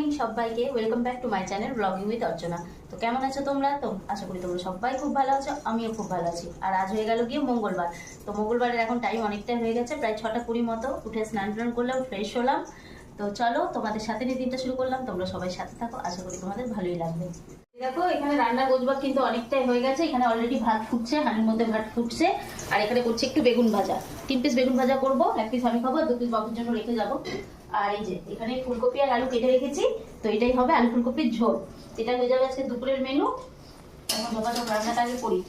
Evening সবাইকে welcome back to my channel blogging with Archana. তো কেমন আছো তোমরা? তো আশা করি তোমরা সবাই খুব ভালো আছো, আমিও খুব ভালো আছি। আর আজ হয়ে গেল গিয়ে মঙ্গলবার। তো মঙ্গলবারের এখন টাইম অনেকটাই হয়ে গেছে, প্রায় 6:20 মতো। উঠে স্নান টান করলাম, ফ্রেশ হলাম। তো চলো তোমাদের সাথে নিয়ে দিনটা শুরু করলাম। তোমরা সবাই সাথে থাকো, আশা করি তোমাদের ভালোই লাগবে। দেখো এখানে রান্না গোছবাক কিন্তু অনেকটাই হয়ে গেছে। এখানে অলরেডি ভাত ফুটছে, হাঁড়ির মধ্যে ভাত ফুটছে। আর এখানে করছি একটু বেগুন ভাজা। 3 পিস বেগুন ভাজা করবো, 1 পিস আমি খাবো, 2 পিস বাবুর জন্য রেখে যাবো। আর এই যে এখানে ফুলকপি আর আলু কেটে রেখেছি, তো এটাই হবে আলু ফুলকপির ঝোল। এটা হয়ে যাবে আজকে দুপুরের মেনু। এখন যোগাযোগ রান্নাটা আগে করি।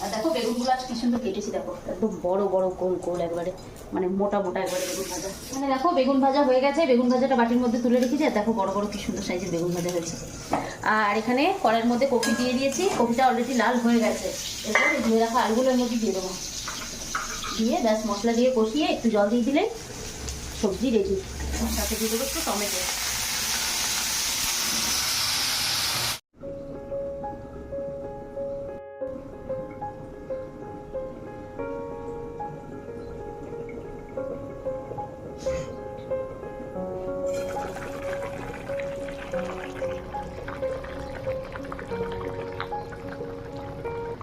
আর দেখো বেগুনগুলো আজ কি সুন্দর কেটেছি, দেখো একদম বড় বড় গোল গোল একবারে, মানে মোটা মোটা একবারে বেগুন ভাজা। মানে দেখো বেগুন ভাজা হয়ে গেছে, বেগুন ভাজাটা বাটির মধ্যে তুলে রেখেছি। আর দেখো বড় বড় কি সুন্দর সাইজের বেগুন ভাজা হয়েছে। আর এখানে কড়াইয়ের মধ্যে কপি দিয়ে দিয়েছি, কপিটা অলরেডি লাল হয়ে গেছে। এরপর ধুয়ে রাখা আলুগুলোর মধ্যে দিয়ে দেবো, দিয়ে ব্যাস মশলা দিয়ে কষিয়ে একটু জল দিয়ে দিলে সবজি রেডি। সাথে দিয়ে দেবো একটু টমেটো।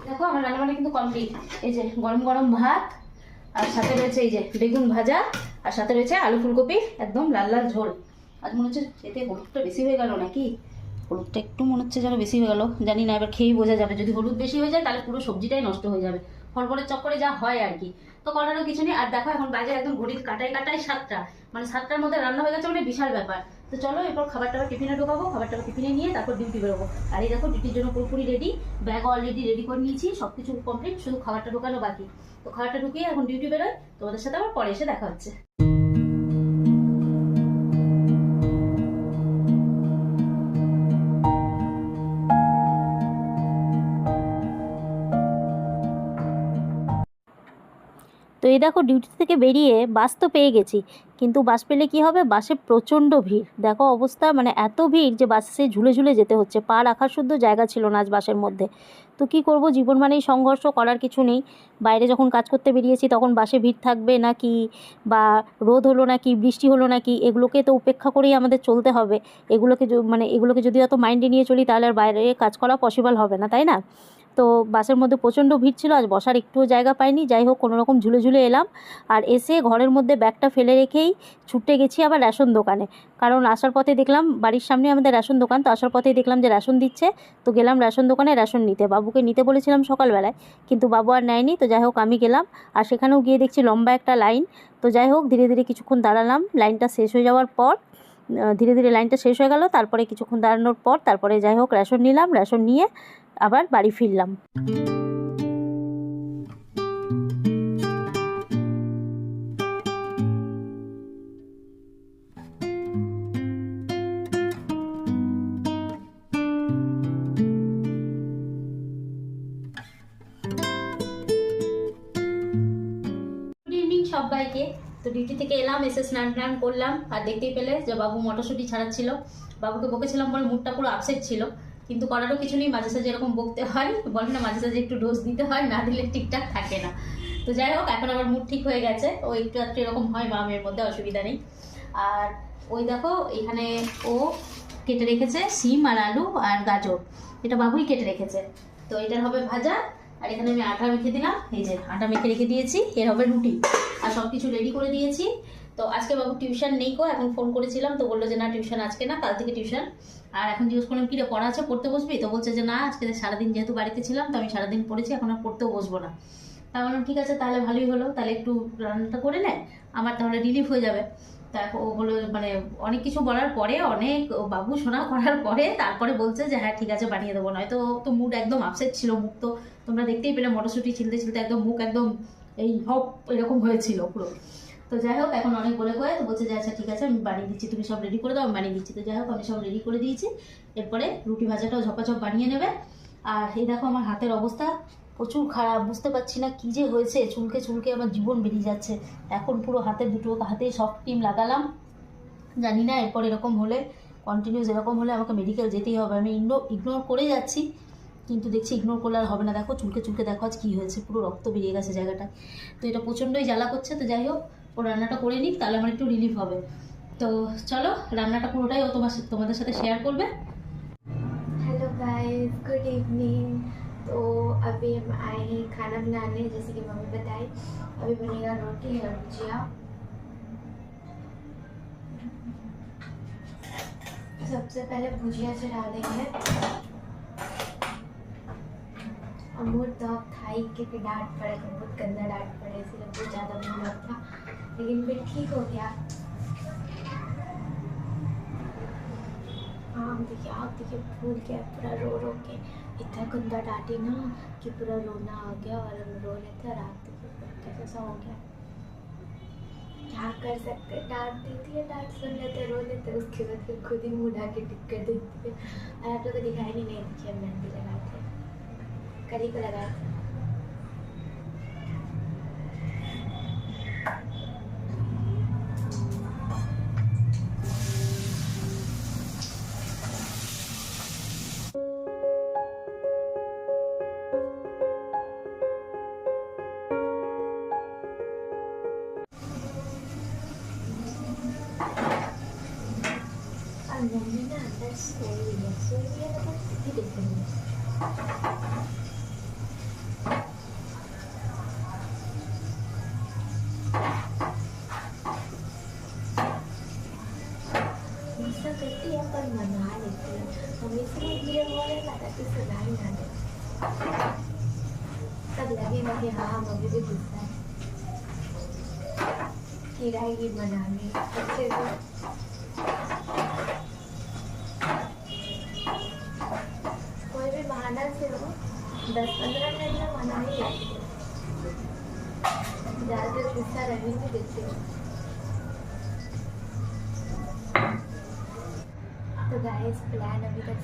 দেখো আমার রান্নাবান্না কিন্তু কমপ্লিট। এই যে গরম গরম ভাত, আর সাথে রয়েছে এই যে বেগুন ভাজা, আর সাথে রয়েছে আলু ফুলকপি একদম লাল লাল ঝোল। আজ মনে হচ্ছে এতে হলুদটা বেশি হয়ে গেল নাকি, হলুদটা একটু মনে হচ্ছে যেন বেশি হয়ে গেল, জানি না, এবার খেয়েই বোঝা যাবে। যদি হলুদ বেশি হয়ে যায় তাহলে পুরো সবজিটাই নষ্ট হয়ে যাবে, ফলফলের চক্করে যা হয় আর কি। তো করারও কিছু নেই। আর দেখো এখন বাজে একদম ঘড়ির কাটায় কাটায় 7টা, মানে 7টার মধ্যে রান্না হয়ে গেছে, মানে বিশাল ব্যাপার। তো চলো এরপর খাবারটা টিফিনে ঢোকাবো, খাবারটা টিফিনে নিয়ে তারপর ডিউটি বেরোবো। আর এই দেখো ডিউটির জন্য পুরোপুরি রেডি, ব্যাগ অলরেডি রেডি করে নিয়েছি, সবকিছু কমপ্লিট, শুধু খাবারটা ঢোকানো বাকি। তো খাবারটা ঢুকিয়ে এখন ডিউটি বেরোয়, তোমাদের সাথে আবার পরে এসে দেখা হচ্ছে। তো এই দেখো ডিউটি থেকে বেরিয়ে বাস তো পেয়ে গেছি, কিন্তু বাস পেলে কি হবে, বাসে প্রচণ্ড ভিড়। দেখো অবস্থা, মানে এত ভিড় যে বাসে ঝুলে ঝুলে যেতে হচ্ছে, পা রাখার শুদ্ধ জায়গা ছিল না আজ বাসের মধ্যে। তো কি করব, জীবন মানেই সংঘর্ষ, করার কিছু নেই। বাইরে যখন কাজ করতে বেরিয়েছি তখন বাসে ভিড় থাকবে নাকি, বা রোদ হলো নাকি, বৃষ্টি হলো নাকি, এগুলোকে তো উপেক্ষা করেই আমাদের চলতে হবে। এগুলোকে যদি অত মাইন্ডে নিয়ে চলি তাহলে আর বাইরে কাজ করা পসিবল হবে না, তাই না? তো বাসের মধ্যে প্রচণ্ড ভিড় ছিল, আজ বসার একটুও জায়গা পাইনি। যাই হোক কোনোরকম ঝুলে ঝুলে এলাম। আর এসে ঘরের মধ্যে ব্যাগটা ফেলে রেখেই ছুটে গেছি আবার রেশন দোকানে। কারণ আসার পথে দেখলাম, বাড়ির সামনে আমাদের রেশন দোকান, তো আসার পথেই দেখলাম যে রেশন দিচ্ছে। তো গেলাম রেশন দোকানে রেশন নিতে। বাবুকে নিতে বলেছিলাম সকালবেলায়, কিন্তু বাবু আর নেয়নি। তো যাই হোক আমি গেলাম, আর সেখানেও গিয়ে দেখছি লম্বা একটা লাইন। তো যাই হোক ধীরে ধীরে কিছুক্ষণ দাঁড়ালাম, লাইনটা শেষ হয়ে যাওয়ার পর ধীরে ধীরে লাইনটা শেষ হয়ে গেল। তারপরে কিছুক্ষণ দাঁড়ানোর পর তারপরে যাই হোক রেশন নিলাম, রেশন নিয়ে আবার বাড়ি ফিরলাম। গুড ইভিনিং সবাইকে। তো ডিউটি থেকে এলাম, এসে স্নান টান করলাম। আর দেখতেই পেলে যে বাবু মটরশুঁটি ছাড়াচ্ছিল। বাবুকে বকেছিলাম বলে মুডটা পুরো আপসেট ছিল, কিন্তু করারও কিছু নেই, মাঝে সাঝে এরকম বকতে হয়, বলে না মাঝে সাঝে একটু ডোজ দিতে হয়, না দিলে ঠিকঠাক থাকে না। তো যাই হোক এখন আমার মুড ঠিক হয়ে গেছে, ও একটু একটু এরকম হয় মা মেয়ের মধ্যে, অসুবিধা নেই। আর ওই দেখো এখানে ও কেটে রেখেছে সিম আর আলু আর গাজর, এটা বাবুই কেটে রেখেছে। তো এটার হবে ভাজা। আর এখানে আমি আটা মেখে দিলাম, এই যে আটা মেখে রেখে দিয়েছি, এর হবে রুটি। আর সব কিছু রেডি করে দিয়েছি। তো আজকে বাবু টিউশন নেই গো, এখন ফোন করেছিলাম তো বললো যে না টিউশন আজকে না, কাল থেকে টিউশন। আর এখন জিজ্ঞেস করলাম কি রে পড়া আছে, পড়তে বসবি? তো বলছে যে না আজকে সারাদিন যেহেতু বাড়িতে ছিলাম তো আমি সারাদিন পড়েছি, এখন আর পড়তেও বসবো না। তা বললাম ঠিক আছে তাহলে ভালোই হলো, তাহলে একটু রান্নাটা করে নেয়, আমার তাহলে রিলিফ হয়ে যাবে। তারপর ও হলো মানে অনেক কিছু বলার পরে, অনেক বাবু শোনা করার পরে তারপরে বলছে যে হ্যাঁ ঠিক আছে বানিয়ে দেবো। নয়তো তো মুড একদম আপসেট ছিল, মুখ তো তোমরা দেখতেই পেলে মটরশুঁটি ছিলতে ছিলতে একদম মুখ একদম এই হপ এরকম হয়েছিল পুরো। তো যাই হোক এখন অনেক বলে তো বলছে যে আচ্ছা ঠিক আছে আমি বানিয়ে দিচ্ছি, তুমি সব রেডি করে দাও, আমি বানিয়ে দিচ্ছি। তো যাই হোক আমি সব রেডি করে দিয়েছি, এরপরে রুটি ভাজাটাও ঝপাঝপ বানিয়ে নেবে। আর এই দেখো আমার হাতের অবস্থা প্রচুর খারাপ, বুঝতে পারছি না কী যে হয়েছে, চুলকে চুলকে আমার জীবন বেরিয়ে যাচ্ছে। এখন পুরো হাতের দুটো হাতেই সফট ক্রিম লাগালাম, জানি না এরপর এরকম হলে, কন্টিনিউস এরকম হলে আমাকে মেডিকেল যেতেই হবে। আমি ইগনোর করে যাচ্ছি, কিন্তু দেখছি ইগনোর করলে আর হবে না। দেখো চুলকে চুলকে দেখো আজ কী হয়েছে, পুরো রক্ত বেরিয়ে গেছে জায়গাটা। তো এটা প্রচণ্ডই জ্বালা করছে। তো যাই হোক ও রান্নাটা করে নিক, তাহলে আমার একটু রিলিফ হবে। তো চলো রান্নাটা পুরোটাই ও তোমাদের সাথে শেয়ার করবে। Hello guys, good evening. तो अभी हम आए हैं खाना बनाने, जैसे कि मम्मी बताई। अभी बनेगा रोटी और भुजिया। सबसे पहले भुजिया चढ़ा देंगे। अमूल तो थाई के डांट पड़े, बहुत गंदा डांट पड़े, इसलिए बहुत ज़्यादा मुँह था, लेकिन फिर ठीक हो गया। आप देखिए फूल गया पूरा रो के, इतना गंदा डांटी ना कि पूरा रोना आ गया और हम रो रहे थे। रात देखिए कैसा हो गया। क्या कर सकते, डांट देती है, डांट सुन लेते, रो लेते, उसके बाद फिर खुद ही मुँह ढाके टिक कर देती है। और आप लोग को दिखाई नहीं देखिए, मेहंदी लगाए थे, कली को लगाए थे। और मम्मी ना अंदर सोई है मतलब स्थिति दिख रही है। गुस्सा करती है पर मना लेती है। मम्मी से मुझे बोले लगा कि सुना ही ना दे, तब लगेगा कि हाँ मम्मी भी गुस्सा है, खिलाएगी मनाने अच्छे से। कोई भी बहाना से हो 10-15 मिनट में मना ही लेती है, ज़्यादातर गुस्सा रहने नहीं देती है। तो गाइस प्लान अभी तक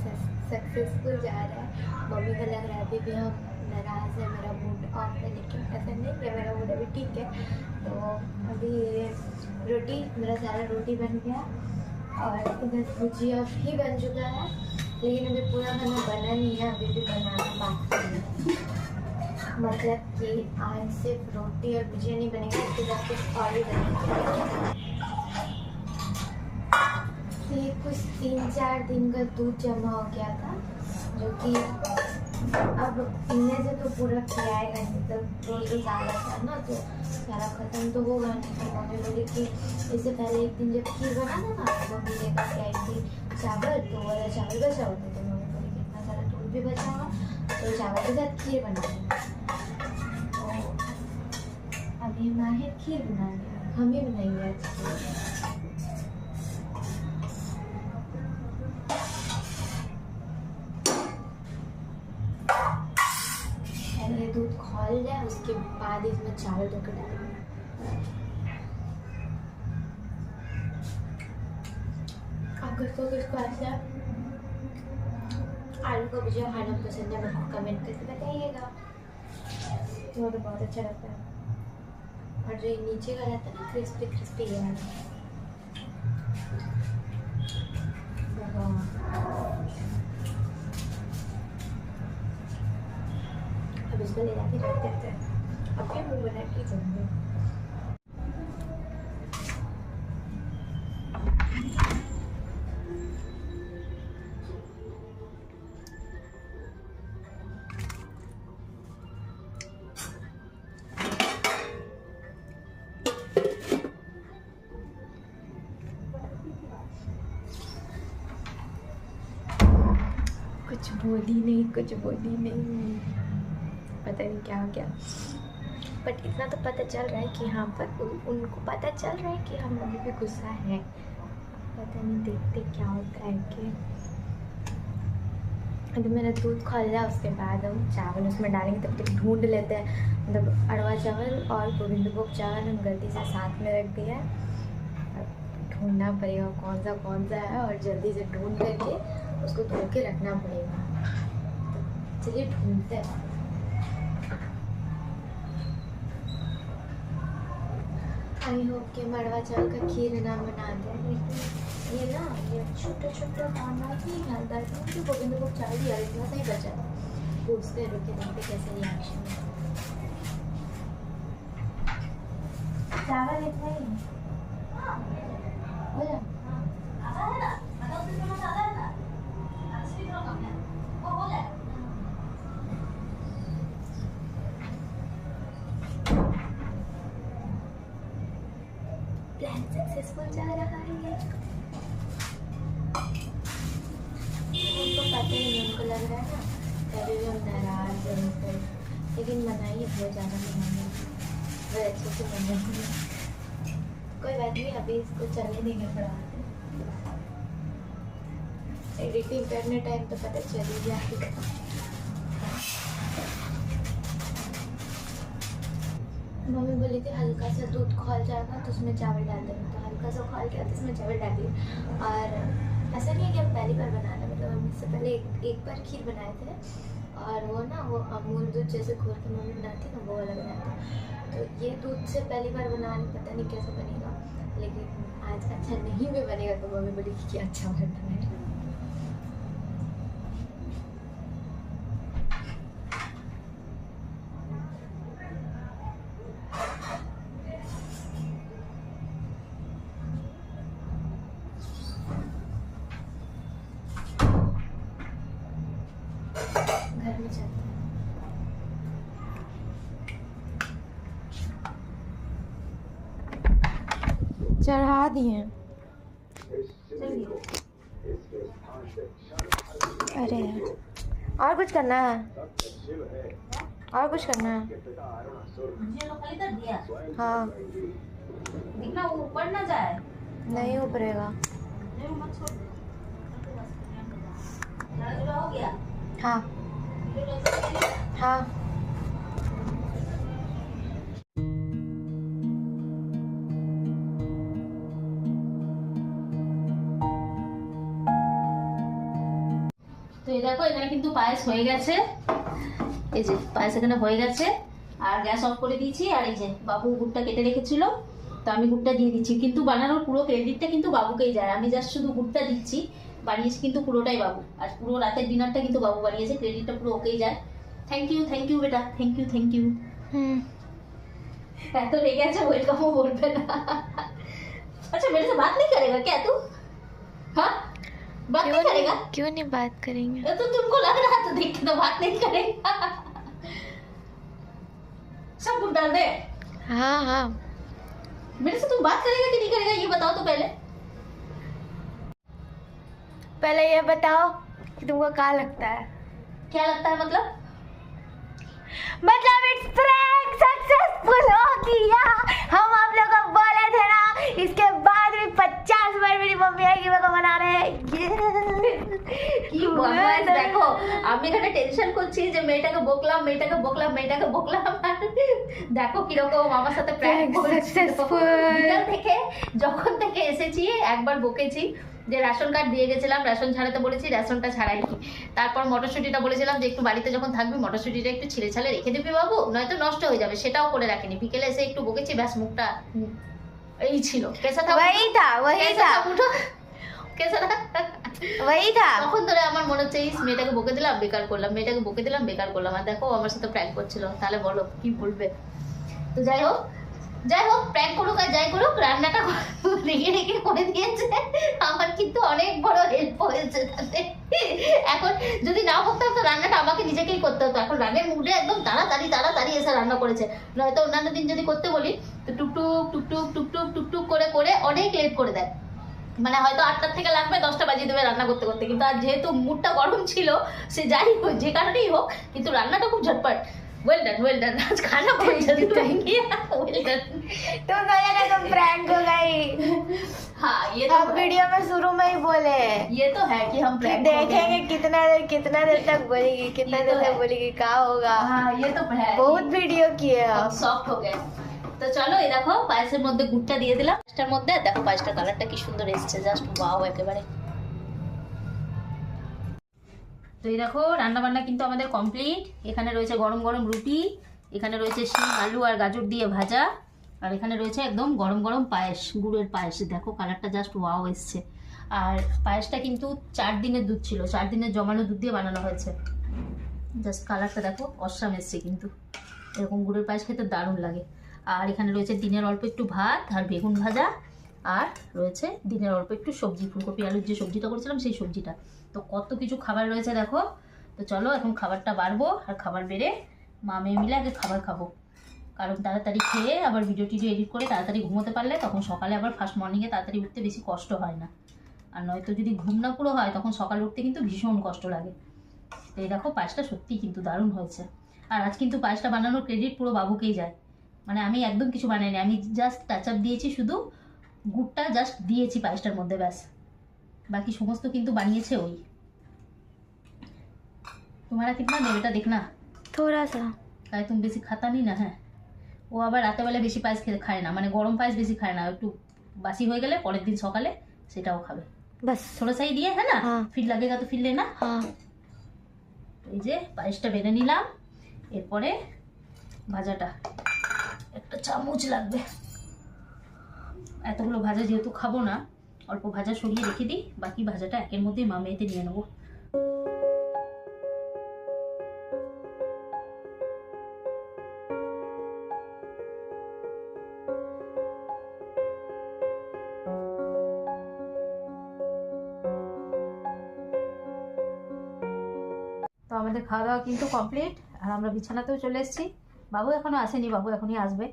सक्सेसफुल जा रहा है। मम्मी को लग रहा है अभी भी हम नाराज़ है, मेरा मूड ऑफ है, लेकिन ऐसा नहीं है, मेरा मूड अभी ठीक है। तो अभी रोटी, मेरा सारा रोटी बन गया और इधर भुजिया भी बन चुका है, लेकिन अभी पूरा खाना बना नहीं है, अभी भी बनाना बाकी है। मतलब कि आज सिर्फ रोटी और भुजिया नहीं बनेगा, इसके साथ कुछ और भी बनेगा। ये कुछ 3-4 दिन का दूध जमा हो गया था, जो कि अब पीने से तो पूरा पियाएगा नहीं, तो रोज ज़्यादा था ना, तो सारा ख़त्म तो होगा नहीं। तो मम्मी बोली कि इससे पहले एक दिन जब खीर बना था ना, तो मम्मी लेकर के आई थी चावल, तो वाला चावल बचा होते, तो मम्मी बोली कि इतना सारा दूध भी बचा होगा तो चावल के साथ खीर बना देंगे। तो अभी हम आए हैं खीर बनाने, हम ही बनाएंगे आज खीर। पहले दूध खौल जाए, उसके बाद इसमें चावल धोकर डालेंगे। अगर तो किसको ऐसा आलू का भुजिया खाना पसंद है, मेरे को कमेंट करके बताइएगा, तो बहुत अच्छा लगता है। और जो नीचे का रहता है ना क्रिस्पी क्रिस्पी है। अब इसको ले जाके रख देते हैं, अब फिर मुँह बना के जाएंगे। कुछ बोली नहीं, पता नहीं क्या हो गया, बट इतना तो पता चल रहा है कि हाँ, पर उनको पता चल रहा है कि हम अभी भी गुस्सा है। पता नहीं, देखते क्या होता है। कि अभी मेरा दूध खौल जाए, उसके बाद हम चावल उसमें डालेंगे, तब तक ढूंढ लेते हैं। मतलब अरवा चावल और गोविंदभोग चावल हम गलती से साथ में रख दिया है, ढूंढना पड़ेगा कौन सा है, और जल्दी से ढूंढ करके उसको धो के रखना पड़ेगा। तो चलिए ढूंढते हैं। आई होप कि मड़वा चावल का खीर ना बना दें, लेकिन ये ना ये छोटे दाना ही डालता है, क्योंकि गोविंदभोग चावल यार इतना सही बचा था। पूछते रुके देखते कैसे रिएक्शन है। चावल इतना ही बोला आधा है ना, मतलब उससे थोड़ा सा आधा है ना, इससे भी थोड़ा कम है, वो हो जाएगा। प्लान सक्सेसफुल जा रहा है। उनको पता ही नहीं, उनको लग रहा है ना कभी भी हम नाराज हैं उनको, लेकिन मनाइए बहुत ज़्यादा मनाइए, वो अच्छे से मनाइए। कोई बात नहीं, अभी इसको चलने देंगे थोड़ा, एडिटिंग करने टाइम तो पता चल ही जाएगा। मम्मी बोली थी हल्का सा दूध खौल जाएगा तो उसमें चावल डाल देना, तो हल्का सा खौल गया तो उसमें चावल डाल दिए। और ऐसा नहीं है कि हम पहली बार बना रहे, मतलब हम इससे पहले एक बार खीर बनाए थे, और वो ना वो अमूल दूध जैसे घोल के मम्मी बनाती है ना, वो वाला बनाया था। तो ये दूध से पहली बार बना रही, पता नहीं कैसे बनेगा, लेकिन आज अच्छा नहीं भी बनेगा तो मम्मी बोली कि अच्छा बना है। घर में चलते हैं। चढ़ा दिए। अरे यार, और कुछ करना है? और कुछ करना है? ये लोग खाली कर दिया, हाँ, देखना वो ऊपर ना जाए। नहीं उभरेगा। नहीं, वो मत छोड़ दे। झाड़ा झूला हो गया, हाँ ये लोग ऐसे कर लिया। हाँ। তো এই দেখো এখানে কিন্তু পায়েস হয়ে গেছে, এই যে পায়েস এখানে হয়ে গেছে, আর গ্যাস অফ করে দিয়েছি। আর এই যে বাবু গুড়টা কেটে রেখেছিল, তো আমি গুড়টা দিয়ে দিচ্ছি, কিন্তু বানানোর পুরো ক্রেডিটটা কিন্তু বাবুকেই যায়, আমি জাস্ট শুধু গুড়টা দিচ্ছি, বানিয়েছি কিন্তু পুরোটাই বাবু। আর পুরো রাতের ডিনারটা কিন্তু বাবু বানিয়েছে, ক্রেডিটটা পুরো ওকেই যায়। থ্যাংক ইউ বেটা, থ্যাংক ইউ। এত রেগে আছে, ওয়েলকামও বলবে না। अच्छा मेरे से बात नहीं करेगा क्या तू? हाँ, बात नहीं करेगा? क्यों नहीं बात करेंगे? तो तुमको लग रहा तो देख के तो बात नहीं करेगा। सब कुछ डाल दे। हाँ हाँ। मेरे से तुम बात करेगा कि नहीं करेगा ये बताओ तो पहले। पहले ये बताओ कि तुमको क्या लगता है? क्या लगता है मतलब? मतलब इट्स प्रैंक सक्सेसफुल हो गया। हम आप लोग को बोले थे ना, इसके बाद भी 50 बार मेरी मम्मी आएगी मेरे को बना रहे हैं। কি বদমাইশ দেখো, আমি এখানে টেনশন করছি যে মেয়েটাকে বকলাম দেখো কিরকম আমার সাথে প্র্যাঙ্ক করছে। বিকাল থেকে যখন থেকে এসেছি একবার বকেছি যে রেশন কার্ড দিয়ে গেছিলাম, রেশন ছাড়াতে বলেছি, রেশনটা ছাড়াইনি। তারপর মটরশুঁটিটা বলেছিলাম যে একটু বাড়িতে যখন থাকবি মটরশুঁটিটা একটু ছিঁড়ে ছাড়ে রেখে দিবি বাবু, নয়তো নষ্ট হয়ে যাবে, সেটাও করে রাখিনি। বিকেলে এসে একটু বকেছি, ব্যাস মুখটা এই ছিল। কেসা থা वही था वही था। তখন ধরে আমার মনে হচ্ছে এই মেয়েটাকে বকে দিলাম বেকার করলাম, আর দেখো আমার সাথে প্র্যাঙ্ক করছিল। তাহলে বলো কি বলবে? তো যাই হোক প্র্যাঙ্ক করুক আর যাই করুক, রান্নাটা রেখে করে দিয়েছে, আমার কিন্তু অনেক বড় হেল্প হয়েছে তাতে। এখন যদি না করতে হতো রান্নাটা আমাকে নিজেকেই করতে হতো, এখন রান্নার মুডে একদম তাড়াতাড়ি এসে রান্না করেছে। নয়তো অন্যান্য দিন যদি করতে বলি তো টুকটুক করে অনেক লেট করে দেয়, মানে হয়তো 8টার থেকে লাগবে 10টা বাজিয়ে দেবে রান্না করতে করতে। কিন্তু আর যেহেতু মুডটা গরম ছিল, সে যাই হোক যে কারণেই হোক, কিন্তু রান্নাটা খুব ঝটপট। Well done. आज खाना बहुत जल्दी बन गया। Well done. तो गया तुम प्रैंक हो गई। हाँ ये तो हम वीडियो में शुरू में ही बोले, ये तो है कि हम प्रैंक देखेंगे कितना देर तक बोलेगी, कितना ये देर तो तक है। बोलेगी, क्या होगा। हाँ ये तो है, बहुत वीडियो किए हम हम। সফট हो गए। তো চলো এই দেখো পায়েসের মধ্যে গুড়টা দিয়ে দিলাম, পায়েসটার মধ্যে দেখো পায়েসটার কালারটা কি সুন্দর এসেছে, জাস্ট ওয়াও একেবারে। তো এই দেখো রান্না বান্না কিন্তু আমাদের কমপ্লিট। এখানে রয়েছে গরম গরম রুটি, এখানে রয়েছে শিম আলু আর গাজর দিয়ে ভাজা, আর এখানে রয়েছে একদম গরম গরম পায়েস, গুড়ের পায়েস। দেখো কালারটা জাস্ট ওয়াও এসছে। আর পায়েসটা কিন্তু 4 দিনের দুধ ছিল, 4 দিনের জমানো দুধ দিয়ে বানানো হয়েছে। জাস্ট কালারটা দেখো অসাম এসছে, কিন্তু এরকম গুড়ের পায়েস খেতে দারুণ লাগে। আর এখানে রয়েছে দিনের অল্প একটু ভাত আর বেগুন ভাজা, আর রয়েছে দিনের অল্প একটু সবজি, ফুলকপি আলুর যে সবজিটা করেছিলাম সেই সবজিটা। তো কত কিছু খাবার রয়েছে দেখো। তো চলো এখন খাবারটা বাড়বো, আর খাবার বেড়ে মা মেয়ে মিলে আগে খাবার খাবো। কারণ তাড়াতাড়ি খেয়ে আবার ভিডিও টিডিও এডিট করে তাড়াতাড়ি ঘুমোতে পারলে তখন সকালে আবার ফার্স্ট মর্নিংয়ে তাড়াতাড়ি উঠতে বেশি কষ্ট হয় না। আর নয়তো যদি ঘুম না পুরো হয় তখন সকালে উঠতে কিন্তু ভীষণ কষ্ট লাগে। তো এই দেখো পায়েসটা সত্যিই কিন্তু দারুণ হয়েছে। আর আজ কিন্তু পায়েসটা বানানোর ক্রেডিট পুরো বাবুকেই যায়। মানে আমি একদম কিছু বানাইনি, আমি জাস্ট টাচ আপ দিয়েছি, শুধু গুড়টা জাস্ট দিয়েছি পায়েসটার মধ্যে, ব্যাস। বাকি সমস্ত কিন্তু বানিয়েছে ওই। तुम्हारा कितना है बेटा देखना, थोड़ा सा। তাই তুমি বেশি খাতা নি না। হ্যাঁ, ও আবার রাতেবেলা বেশি পায়েস খায় না, মানে গরম পায়েস বেশি খায় না, একটু বাসি হয়ে গেলে পরের দিন সকালে সেটাও খাবে। बस। थोड़ा सा ही दिए है ना, हाँ। फिर लगेगा तो फिर लेना। हाँ। এই যে পায়েসটা বেড়ে নিলাম, এরপরে ভাজাটা একটা চামচ লাগবে। এতগুলো ভাজা যেহেতু খাবো না, অল্প ভাজা সরিয়ে রেখে দিই, বাকি ভাজাটা একের মধ্যেই মা মেয়েতে নিয়ে নেবো। তো আমাদের খাওয়া দাওয়া কিন্তু কমপ্লিট, আর আমরা বিছানাতেও চলে এসেছি। বাবু এখনো আসেনি, বাবু এখনই আসবে।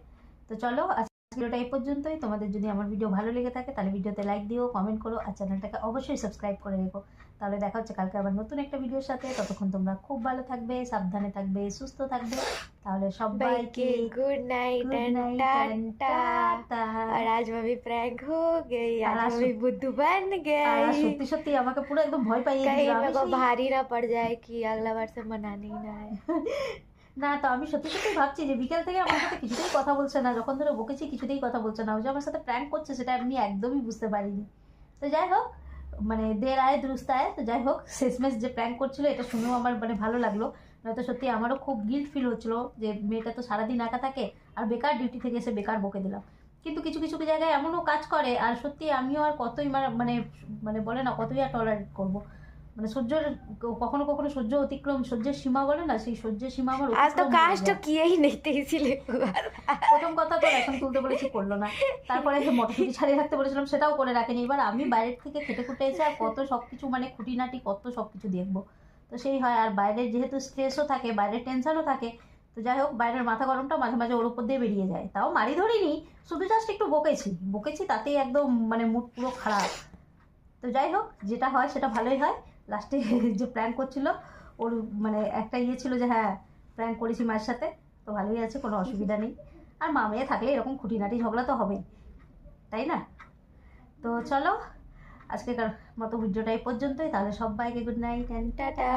তো চলো আজকে ভিডিওটা এই পর্যন্তই। তোমাদের যদি আমার ভিডিও ভালো লেগে থাকে তাহলে ভিডিওতে লাইক দিও, কমেন্ট করো, আর চ্যানেলটাকে অবশ্যই সাবস্ক্রাইব করে রেখো। তাহলে দেখা হচ্ছে কালকে আবার নতুন একটা ভিডিওর সাথে। ততক্ষণ তোমরা খুব ভালো থাকবে, সাবধানে থাকবে, সুস্থ থাকবে। তাহলে সবাইকে गुड नाइट एंड टाटा। और आज मम्मी प्रैंक हो गई, आज आज मम्मी बुद्धू बन আর गई। সত্যি সত্যি আমাকে পুরো একদম ভয় পাইয়ে कहीं দিল। मेरे को भारी ना पड़ जाए कि अगला बार से मनाने ही ना है। না, তো আমি সত্যি সত্যি ভাবছি যে বিকেল থেকে আমার সাথে কিছুতেই কথা বলছে না, যখন ধরে বকেছি কিছুতেই কথা বলছে না। ও যে আমার সাথে প্র্যাঙ্ক করছে সেটা আমি একদমই বুঝতে পারিনি। তো যাই হোক, মানে দের আয় দুরুস্ত আয়। তো যাই হোক, শেষমেশ যে প্র্যাঙ্ক করছিল এটা শুনেও আমার মানে ভালো লাগলো। নয়তো সত্যি আমারও খুব গিল্ট ফিল হচ্ছিল যে মেয়েটা তো সারাদিন একা থাকে আর বেকার ডিউটি থেকে এসে বেকার বকে দিলাম। কিন্তু কিছু কিছু জায়গায় এমনও কাজ করে, আর সত্যি আমিও আর কতই মানে মানে বলে না কতই আর টলারেট করবো। মানে সহ্যের কখনো কখনো সহ্য অতিক্রম, সহ্যের সীমা বলে না, সেই সহ্যের সীমা আমার आज तो অতিক্রম হয়ে काश तो যায়। किए ही नहीं थे इसीलिए हुआ था। প্রথম কথা তো এখন তুলতে বলেছি, করলো না। তারপরে মটরশুটি ছাড়িয়ে রাখতে বলেছিলাম, সেটাও করে রাখেনি। এবার আমি বাইরের থেকে খেটে খুঁটে এসে আর কত সবকিছু মানে খুঁটিনাটি কত সবকিছু দেখবো, তো সেই হয়। আর বাইরের যেহেতু স্ট্রেসও থাকে, বাইরের টেনশনও থাকে, তো যাই হোক বাইরের মাথা গরমটা মাঝে মাঝে ওর উপর দিয়ে বেরিয়ে যায়। তাও মারি ধরিনি, শুধু জাস্ট একটু বকেছি তাতেই একদম মানে মুড পুরো খারাপ। তো যাই হোক, যেটা হয় সেটা ভালোই হয়। লাস্টে যে প্র্যাঙ্ক করছিল ওর মানে একটা ইয়ে ছিল যে হ্যাঁ প্র্যাঙ্ক করেছি মায়ের সাথে, তো ভালোই আছে, কোনো অসুবিধা নেই। আর মা মেয়ে থাকলে এরকম খুঁটিনাটি ঝগড়া তো হবেই, তাই না? তো চলো আজকেকার মতো ভিডিওটা এই পর্যন্তই। তাহলে সবাইকে গুড নাইট অ্যান্ড टाटा।